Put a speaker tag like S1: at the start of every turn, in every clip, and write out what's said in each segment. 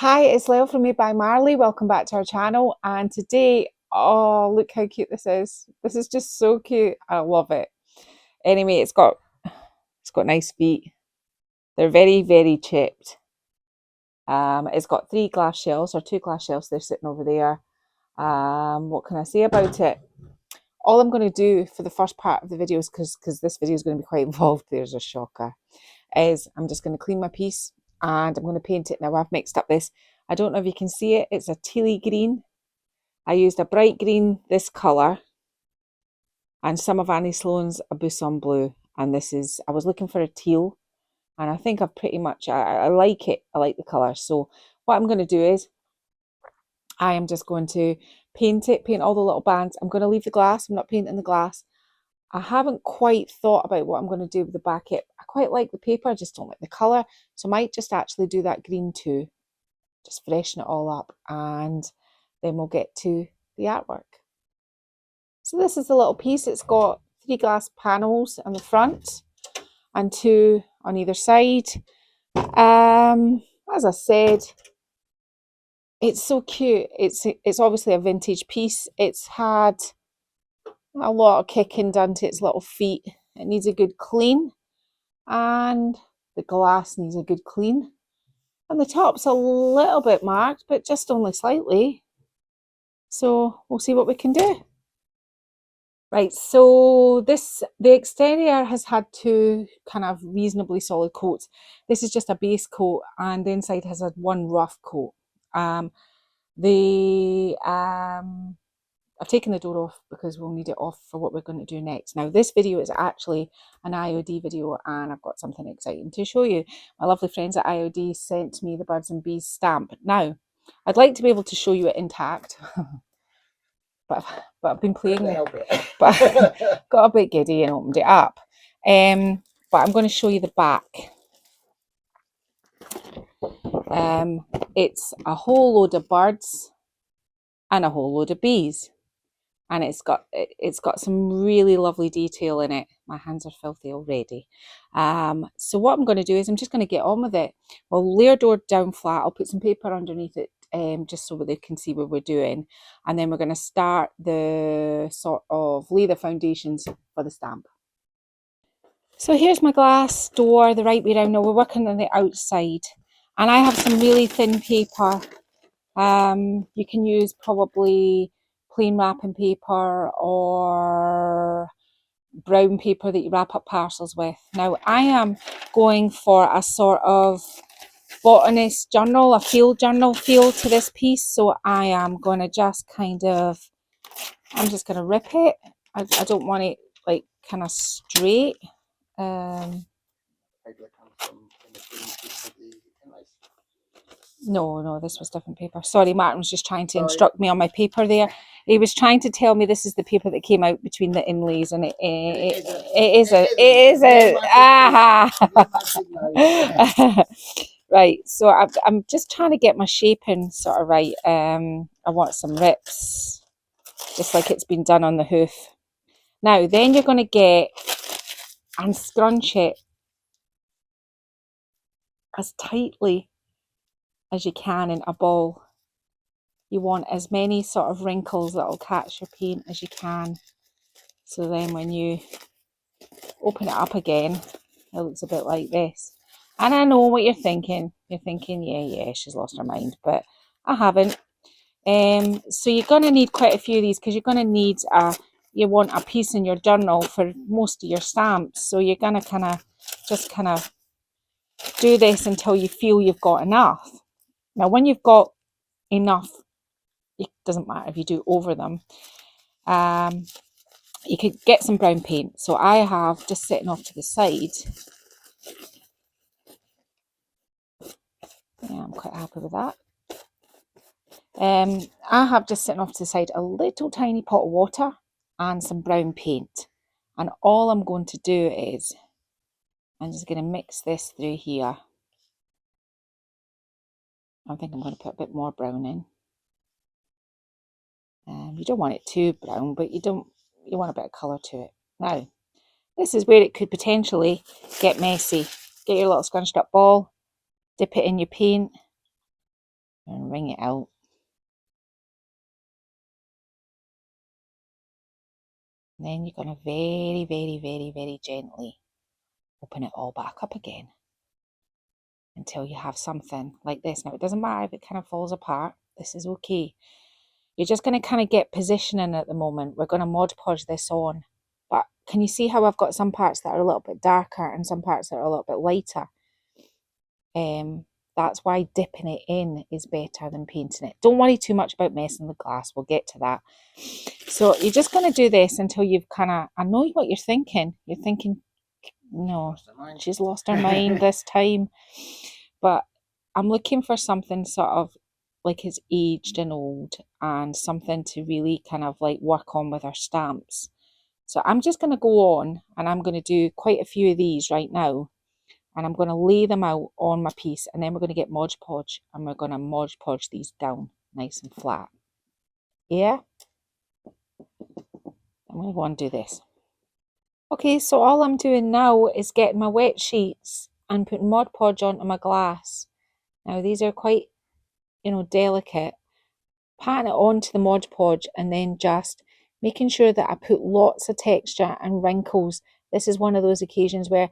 S1: Hi, it's Lyle from Made by Marley. Welcome back to our channel. And today, oh, look how cute this is. This is just so cute. I love it. Anyway, it's got nice feet. They're very, very chipped. It's got three glass shells or two glass shells. They're sitting over there. What can I say about it? All I'm going to do for the first part of the videos, because this video is going to be quite involved, there's a shocker, is I'm just going to clean my piece and I'm going to paint it. Now I've mixed up this. I don't know if you can see it. It's a tealy green. I used a bright green, this colour, and some of Annie Sloan's a Busan blue. And this is, I was looking for a teal, and I think I've pretty much, I like it. I like the colour. So what I'm going to do is, I am just going to paint it, paint all the little bands. I'm going to leave the glass. I'm not painting the glass. I haven't quite thought about what I'm going to do with the back. I quite like the paper, I just don't like the colour. So I might just actually do that green too. Just freshen it all up and then we'll get to the artwork. So this is the little piece. It's got three glass panels on the front and two on either side. As I said, it's so cute. It's obviously a vintage piece. It's had a lot of kicking done to its little feet. It needs a good clean, and the glass needs a good clean. And the top's a little bit marked, but just only slightly. So we'll see what we can do. Right, so the exterior has had two kind of reasonably solid coats. This is just a base coat, and the inside has had one rough coat. I've taken the door off because we'll need it off for what we're going to do next. Now, this video is actually an IOD video, and I've got something exciting to show you. My lovely friends at IOD sent me the Birds and Bees stamp. Now, I'd like to be able to show you it intact, but I've been playing with it, but got a bit giddy and opened it up. But I'm going to show you the back. It's a whole load of birds and a whole load of bees. And it's got some really lovely detail in it. My hands are filthy already. So what I'm going to do is I'm just going to get on with it. We'll lay our door down flat. I'll put some paper underneath it just so they can see what we're doing. And then we're going to start the lay the foundations for the stamp. So here's my glass door the right way around. Now we're working on the outside. And I have some really thin paper. You can use probably plain wrapping paper or brown paper that you wrap up parcels with. Now I am going for a sort of botanist journal, a field journal feel to this piece. So I am going to just I'm just going to rip it. I don't want it like kind of straight. No, this was different paper. Sorry, Martin was just trying to instruct me on my paper there. He was trying to tell me this is the paper that came out between the inlays, and it is a right. So I'm just trying to get my shaping sort of right. I want some rips, just like it's been done on the hoof. Now, then you're going to get and scrunch it as tightly as you can in a ball. You want as many sort of wrinkles that will catch your paint as you can. So then when you open it up again, it looks a bit like this. And I know what you're thinking. You're thinking, yeah, she's lost her mind. But I haven't. So you're going to need quite a few of these, because you're going to need you want a piece in your journal for most of your stamps. So you're going to just do this until you feel you've got enough. Now, when you've got enough, it doesn't matter if you do over them. You could get some brown paint. So I have, just sitting off to the side, yeah, I'm quite happy with that. I have just sitting off to the side a little tiny pot of water and some brown paint. And all I'm going to do is, I'm just going to mix this through here. I think I'm going to put a bit more brown in. You don't want it too brown, but you want a bit of colour to it. Now, this is where it could potentially get messy. Get your little scrunched up ball, dip it in your paint, and wring it out. And then you're going to very, very, very, very gently open it all back up again until you have something like this. Now, it doesn't matter if it kind of falls apart. This is okay. You're just going to kind of get positioning at the moment. We're going to Mod Podge this on. But can you see how I've got some parts that are a little bit darker and some parts that are a little bit lighter? That's why dipping it in is better than painting it. Don't worry too much about messing the glass. We'll get to that. So you're just going to do this until you've kind of, I know what you're thinking. You're thinking, no, she's lost her mind this time. But I'm looking for something sort of like it's aged and old and something to really kind of like work on with our stamps. So I'm just going to go on and I'm going to do quite a few of these right now. And I'm going to lay them out on my piece, and then we're going to get Mod Podge, and we're going to Mod Podge these down nice and flat. Yeah? I'm going to go and do this. Okay, so all I'm doing now is getting my wet sheets and putting Mod Podge onto my glass. Now these are quite, delicate. Patting it onto the Mod Podge and then just making sure that I put lots of texture and wrinkles. This is one of those occasions where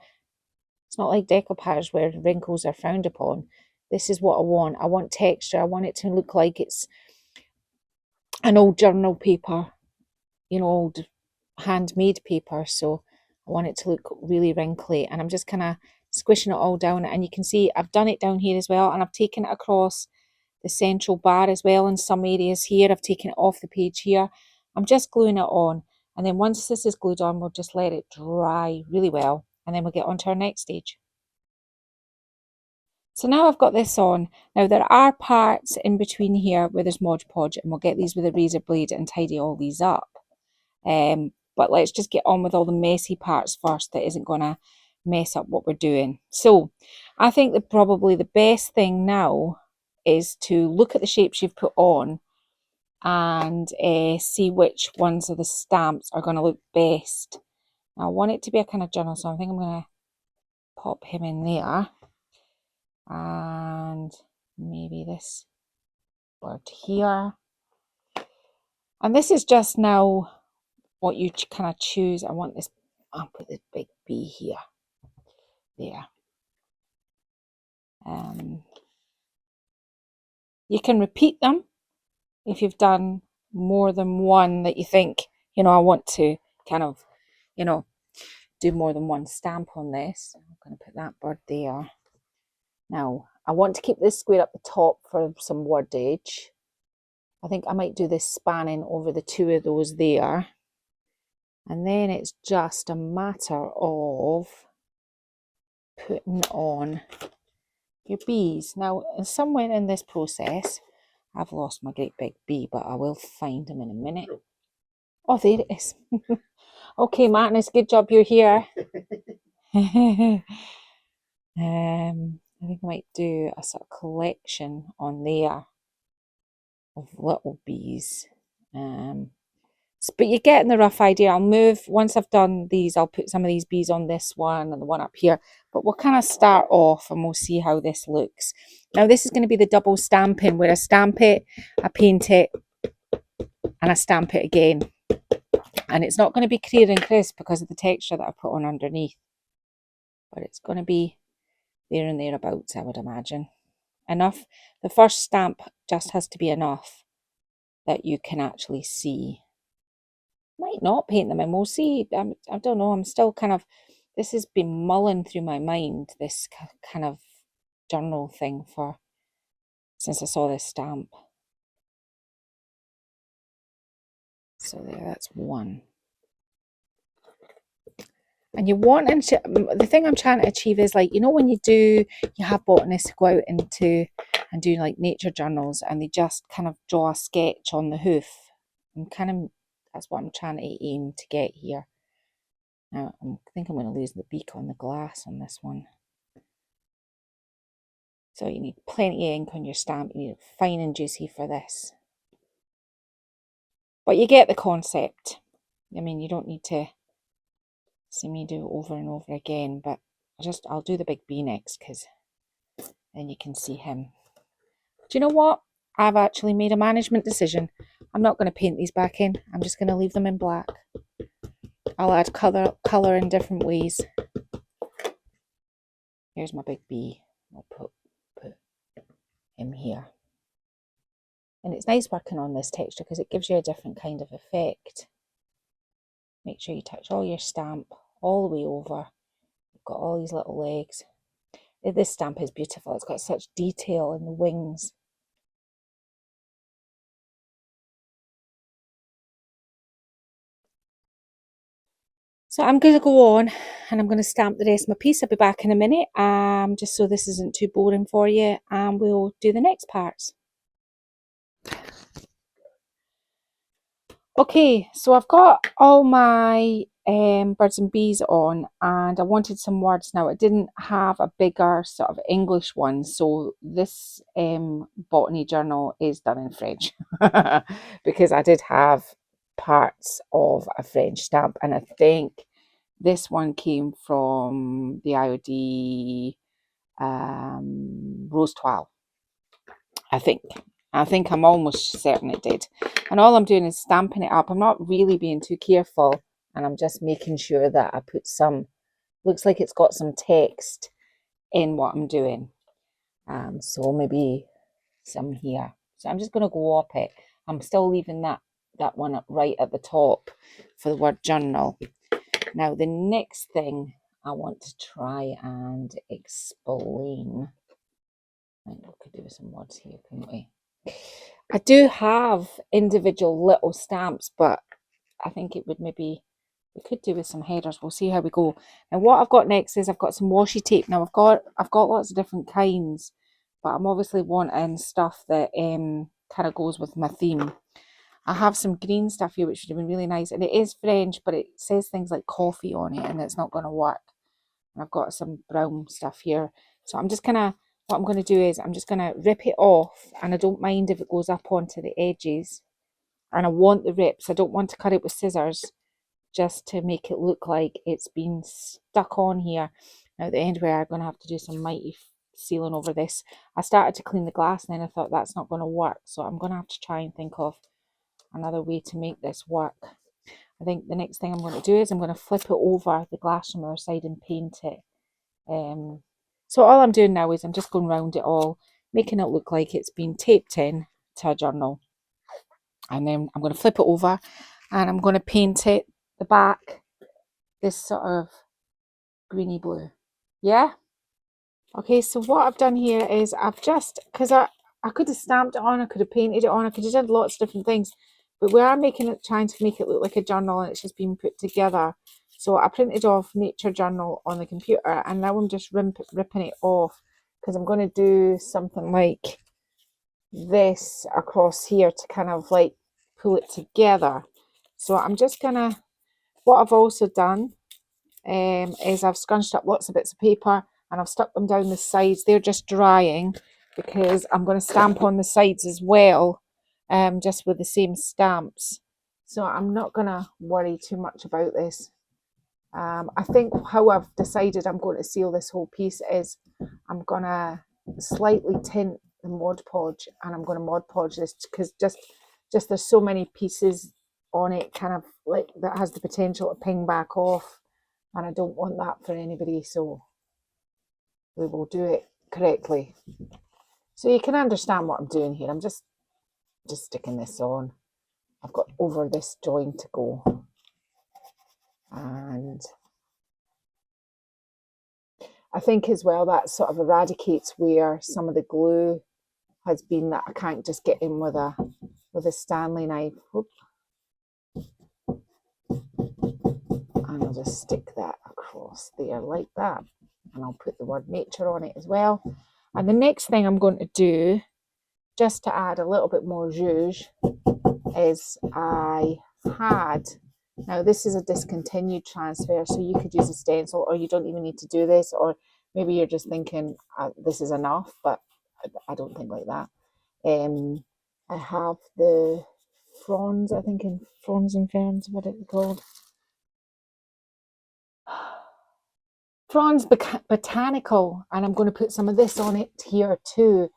S1: it's not like decoupage where wrinkles are frowned upon. This is what I want. I want texture. I want it to look like it's an old journal paper, old handmade paper. So I want it to look really wrinkly. And I'm just kind of squishing it all down. And you can see I've done it down here as well. And I've taken it across the central bar as well in some areas here. I've taken it off the page here. I'm just gluing it on. And then once this is glued on, we'll just let it dry really well. And then we'll get on to our next stage. So now I've got this on. Now there are parts in between here where there's Mod Podge, and we'll get these with a razor blade and tidy all these up. But let's just get on with all the messy parts first that isn't going to mess up what we're doing. So I think that probably the best thing now is to look at the shapes you've put on and see which ones of the stamps are going to look best. Now, I want it to be a kind of journal, so I think I'm going to pop him in there. And maybe this bird here. And this is just now what you kind of choose. I want this, I'll put this big bee here. There. You can repeat them if you've done more than one that you think, I want to kind of, do more than one stamp on this. I'm going to put that bird there. Now, I want to keep this square up the top for some wordage. I think I might do this spanning over the two of those there. And then it's just a matter of putting on your bees. Now, somewhere in this process, I've lost my great big bee, but I will find him in a minute. Oh, there it is. Okay, Martinus, good job you're here. I think I might do a sort of collection on there of little bees. But you're getting the rough idea. I'll move, once I've done these, I'll put some of these bees on this one and the one up here. But we'll kind of start off and we'll see how this looks. Now this is going to be the double stamping, where I stamp it, I paint it, and I stamp it again. And it's not going to be clear and crisp because of the texture that I put on underneath. But it's going to be there and thereabouts, I would imagine. Enough. The first stamp just has to be enough that you can actually see. Might not paint them in, we'll see. I don't know, I'm still kind of, this has been mulling through my mind, this kind of journal thing since I saw this stamp. So there, that's one. And you want, the thing I'm trying to achieve is like, when you have botanists go out and do like nature journals and they just kind of draw a sketch on the hoof. That's what I'm trying to aim to get here. Now, I think I'm going to lose the beak on the glass on this one. So you need plenty of ink on your stamp. You need it fine and juicy for this. But you get the concept. I mean, you don't need to see me do it over and over again, but I'll do the big bee next, because then you can see him Do you know what? I've actually made a management decision. I'm not going to paint these back in. I'm just going to leave them in black. I'll add colour in different ways. Here's my big bee. I'll put him here. And it's nice working on this texture because it gives you a different kind of effect. Make sure you touch all your stamp all the way over. You've got all these little legs. This stamp is beautiful. It's got such detail in the wings. So I'm going to go on and I'm going to stamp the rest of my piece. I'll be back in a minute, just so this isn't too boring for you, and we'll do the next parts. Okay, so I've got all my birds and bees on, and I wanted some words. Now, it didn't have a bigger sort of English one, so this botany journal is done in French because I did have parts of a French stamp, and I think this one came from the IOD Rose Toile. I think I'm almost certain it did. And all I'm doing is stamping it up. I'm not really being too careful, and I'm just making sure that I put some, looks like it's got some text in what I'm doing. So maybe some here. So I'm just going to go up it. I'm still leaving that one up right at the top for the word journal. Now, the next thing I want to try and explain. I think we could do some words here, couldn't we? I do have individual little stamps, but I think it would maybe, we could do with some headers. We'll see how we go. Now, what I've got next is I've got some washi tape. Now, I've got lots of different kinds, but I'm obviously wanting stuff that kind of goes with my theme. I have some green stuff here, which would have been really nice, and it is French, but it says things like coffee on it, and it's not going to work. And I've got some brown stuff here, so I'm just gonna, what I'm going to do is I'm just going to rip it off, and I don't mind if it goes up onto the edges, and I want the rips. I don't want to cut it with scissors, just to make it look like it's been stuck on here. Now at the end where I'm going to have to do some mighty sealing over this. I started to clean the glass, and then I thought that's not going to work, so I'm going to have to try and think of another way to make this work. I think the next thing I'm going to do is I'm going to flip it over the glass from the other side and paint it. So all I'm doing now is I'm just going around it all, making it look like it's been taped in to a journal. And then I'm going to flip it over and I'm going to paint it, the back, this sort of greeny blue. Yeah? Okay, so what I've done here is I've just, because I could have stamped it on, I could have painted it on, I could have done lots of different things. But we are making it, trying to make it look like a journal, and it's just been put together. So I printed off Nature Journal on the computer, and now I'm just ripping it off because I'm going to do something like this across here to kind of like pull it together. So I'm just going to, what I've also done is I've scrunched up lots of bits of paper and I've stuck them down the sides. They're just drying because I'm going to stamp on the sides as well, just with the same stamps. So I'm not going to worry too much about this. I think how I've decided I'm going to seal this whole piece is I'm going to slightly tint the Mod Podge, and I'm going to Mod Podge this because just there's so many pieces on it kind of like that has the potential to ping back off, and I don't want that for anybody, so we will do it correctly. So you can understand what I'm doing here. I'm just sticking this on. I've got over this join to go, and I think as well that sort of eradicates where some of the glue has been that I can't just get in with a Stanley knife. Whoop. And I'll just stick that across there like that, and I'll put the word nature on it as well. And the next thing I'm going to do, just to add a little bit more zhuzh, is I had, now this is a discontinued transfer, so you could use a stencil, or you don't even need to do this, or maybe you're just thinking this is enough, but I don't think like that. I have the fronds, I think in Fronds and Ferns, what it's called. Fronds Botanical, and I'm going to put some of this on it here too,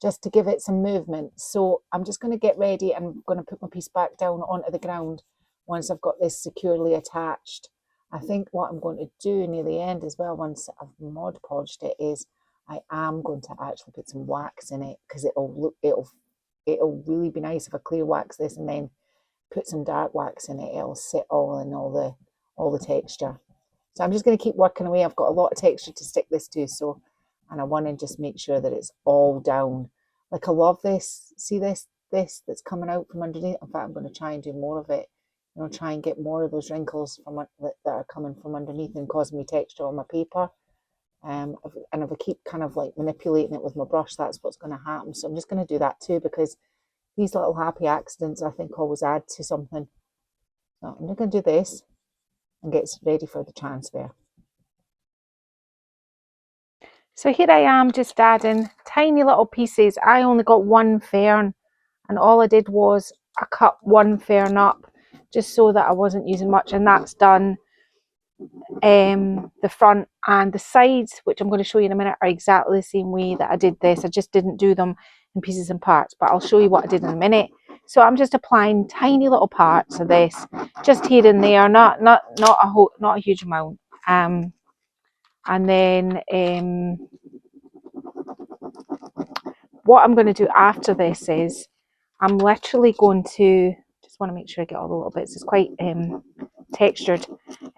S1: just to give it some movement. So I'm just going to get ready. I'm going to put my piece back down onto the ground once I've got this securely attached. I think what I'm going to do near the end as well, once I've Mod Podged it, is I am going to actually put some wax in it, because it'll really be nice if I clear wax this and then put some dark wax in it. It'll sit all in all the texture. So I'm just going to keep working away. I've got a lot of texture to stick this to, and I want to just make sure that it's all down. Like, I love this. See this that's coming out from underneath? In fact, I'm going to try and do more of it. You know, try and get more of those wrinkles from that are coming from underneath and causing me texture on my paper. And if I keep kind of like manipulating it with my brush, that's what's going to happen. So I'm just going to do that too, because these little happy accidents, I think, always add to something. So I'm just going to do this and get ready for the transfer. So here I am, just adding tiny little pieces. I only got one fern, and all I did was I cut one fern up just so that I wasn't using much, and that's done. The front and the sides, which I'm going to show you in a minute, are exactly the same way that I did this. I just didn't do them in pieces and parts, but I'll show you what I did in a minute. So I'm just applying tiny little parts of this, just here and there, not a huge amount. And then what I'm going to do after this is I'm literally going to, just want to make sure I get all the little bits. It's quite textured.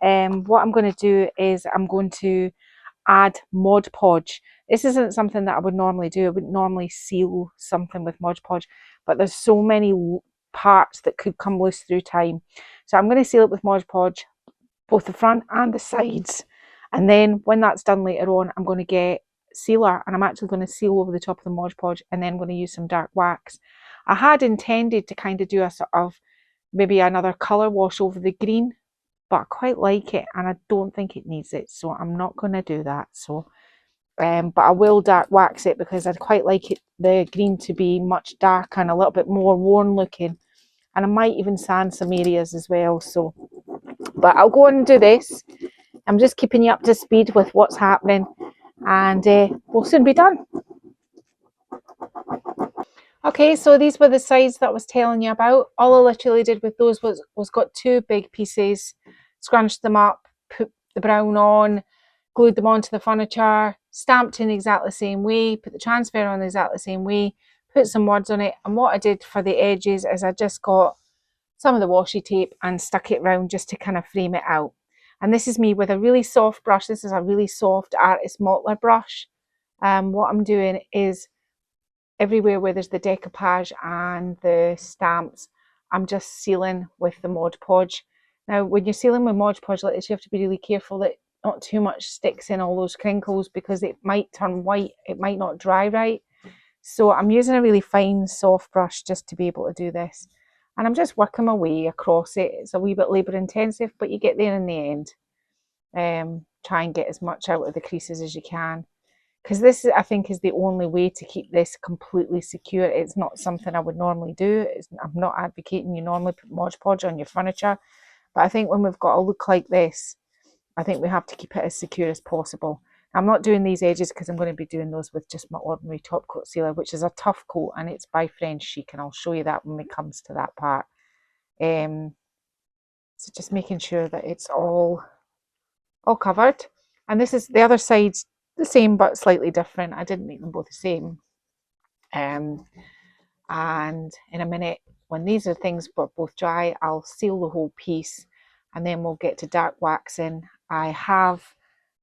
S1: What I'm going to do is I'm going to add Mod Podge. This isn't something that I would normally do. I wouldn't normally seal something with Mod Podge, but there's so many parts that could come loose through time. So I'm going to seal it with Mod Podge, both the front and the sides. And then when that's done later on, I'm going to get sealer, and I'm actually going to seal over the top of the Mod Podge, and then I'm going to use some dark wax. I had intended to kind of do a sort of maybe another colour wash over the green, but I quite like it and I don't think it needs it, so I'm not going to do that. So but I will dark wax it because I'd quite like it, the green, to be much darker and a little bit more worn looking, and I might even sand some areas as well. So, but I'll go and do this. I'm just keeping you up to speed with what's happening, and we'll soon be done. Okay, so these were the sides that I was telling you about. All I literally did with those was got two big pieces, scrunched them up, put the brown on, glued them onto the furniture, stamped in exactly the same way, put the transfer on exactly the same way, put some words on it. And what I did for the edges is I just got some of the washi tape and stuck it round just to kind of frame it out. And this is me with a really soft brush. This is a really soft Artist Mottler brush. What I'm doing is everywhere where there's the decoupage and the stamps, I'm just sealing with the Mod Podge. Now, when you're sealing with Mod Podge like this, you have to be really careful that not too much sticks in all those crinkles, because it might turn white, it might not dry right. So I'm using a really fine soft brush just to be able to do this. And I'm just working my way across it. It's a wee bit labour intensive, but you get there in the end. Try and get as much out of the creases as you can, because this, I think, is the only way to keep this completely secure. It's not something I would normally do. I'm not advocating you normally put Mod Podge on your furniture, but I think when we've got a look like this, I think we have to keep it as secure as possible. I'm not doing these edges because I'm going to be doing those with just my ordinary top coat sealer, which is a tough coat, and it's by French Chic, and I'll show you that when it comes to that part. So just making sure that it's all covered. And this is the other side's the same but slightly different. I didn't make them both the same. And in a minute, when these are things but both dry, I'll seal the whole piece, and then we'll get to dark waxing.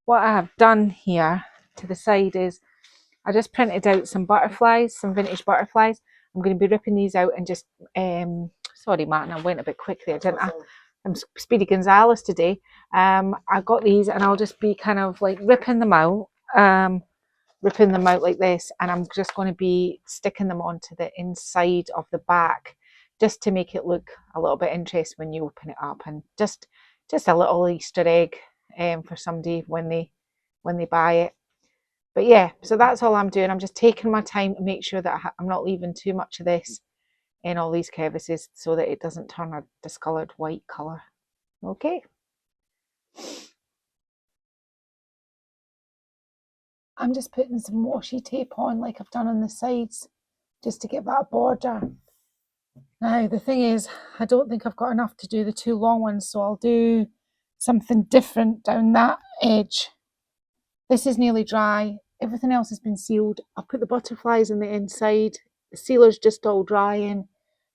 S1: What I have done here to the side is I just printed out some butterflies, some vintage butterflies. I'm going to be ripping these out and just sorry, Martin, I went a bit quick there, didn't I? I'm Speedy Gonzales today. I got these, and I'll just be kind of like ripping them out like this, and I'm just going to be sticking them onto the inside of the back, just to make it look a little bit interesting when you open it up, and just a little Easter egg for somebody when they buy it. But yeah, so that's all I'm doing. I'm just taking my time to make sure that I'm not leaving too much of this in all these crevices, so that it doesn't turn a discoloured white colour. Okay. I'm just putting some washi tape on like I've done on the sides just to give that a border. Now the thing is, I don't think I've got enough to do the two long ones, so I'll do something different down that edge. This is nearly dry. Everything else has been sealed. I've put the butterflies on the inside. The sealer's just all drying.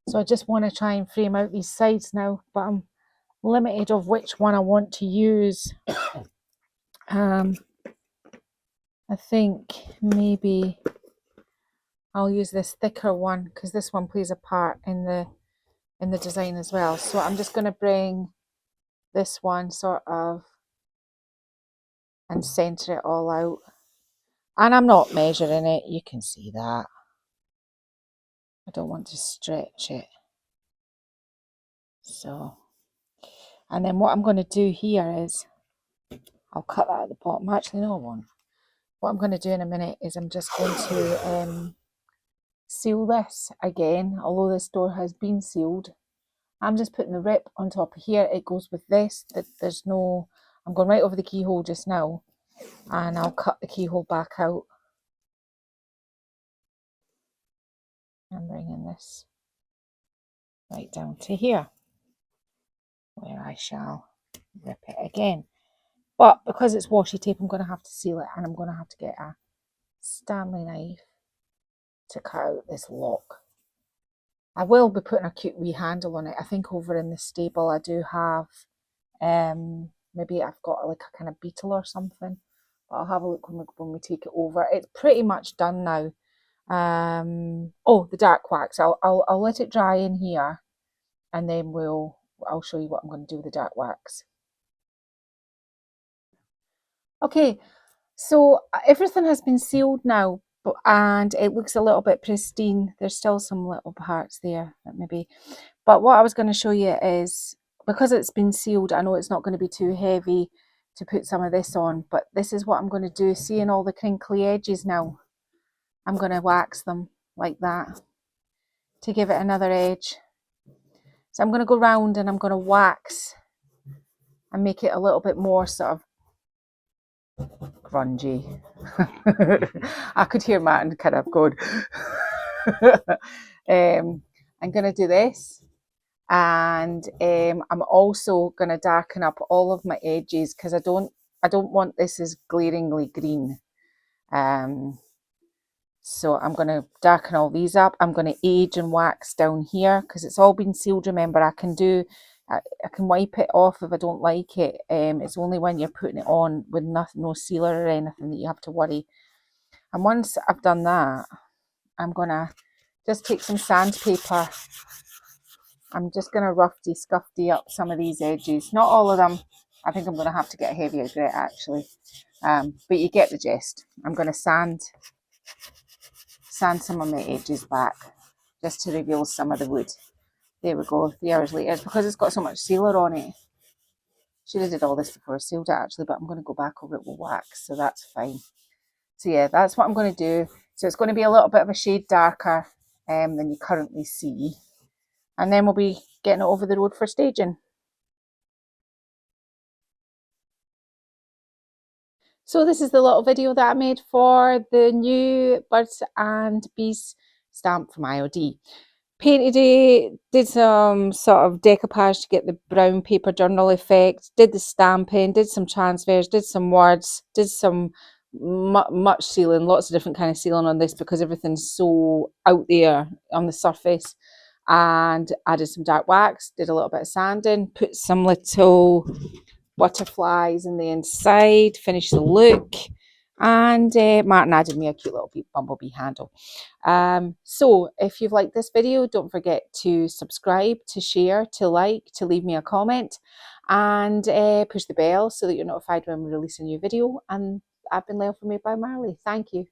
S1: So I just want to try and frame out these sides now, but I'm limited of which one I want to use. I think maybe I'll use this thicker one because this one plays a part in the design as well. So I'm just going to bring this one sort of and center it all out. And I'm not measuring it, you can see that. I don't want to stretch it. So, and then what I'm going to do here is, I'll cut that at the bottom. Actually, no, I won't. What I'm going to do in a minute is I'm just going to seal this again, although this door has been sealed. I'm just putting the rip on top of here. It goes with this. There's no, I'm going right over the keyhole just now, and I'll cut the keyhole back out. I'm bringing this right down to here, where I shall rip it again. But because it's washi tape, I'm going to have to seal it, and I'm going to have to get a Stanley knife to cut out this lock. I will be putting a cute wee handle on it. I think over in the stable I do have, maybe I've got like a kind of beetle or something. But I'll have a look when we take it over. It's pretty much done now. Oh, the dark wax. I'll let it dry in here, and then I'll show you what I'm going to do with the dark wax. Okay, so everything has been sealed now, and it looks a little bit pristine. There's still some little parts there that maybe, but what I was going to show you is, because it's been sealed, I know it's not going to be too heavy to put some of this on, but this is what I'm going to do. Seeing all the crinkly edges now, I'm going to wax them like that to give it another edge. So I'm going to go round and I'm going to wax and make it a little bit more sort of grungy. I could hear Martin kind of going. I'm going to do this, and I'm also going to darken up all of my edges because I don't want this as glaringly green. So I'm going to darken all these up. I'm going to age and wax down here because it's all been sealed. Remember, I can wipe it off if I don't like it. It's only when you're putting it on with no sealer or anything that you have to worry. And once I've done that, I'm going to just take some sandpaper. I'm just going to roughy scuffy up some of these edges. Not all of them. I think I'm going to have to get a heavier grit actually. But you get the gist. I'm going to sand some of my edges back just to reveal some of the wood. There we go, 3 hours later. It's because it's got so much sealer on it. Should have did all this before I sealed it actually, but I'm going to go back over it with wax, so that's fine. So yeah, that's what I'm going to do. So it's going to be a little bit of a shade darker than you currently see. And then we'll be getting it over the road for staging. So this is the little video that I made for the new Birds and Bees stamp from IOD. Painted it, did some sort of decoupage to get the brown paper journal effect, did the stamping, did some transfers, did some words, did some much sealing, lots of different kind of sealing on this because everything's so out there on the surface, and added some dark wax, did a little bit of sanding, put some little butterflies in the inside, finished the look, and Martin added me a cute little bumblebee handle. So if you've liked this video, don't forget to subscribe, to share, to like, to leave me a comment, and push the bell so that you're notified when we release a new video. And I've been Lael from Made by Marley. Thank you.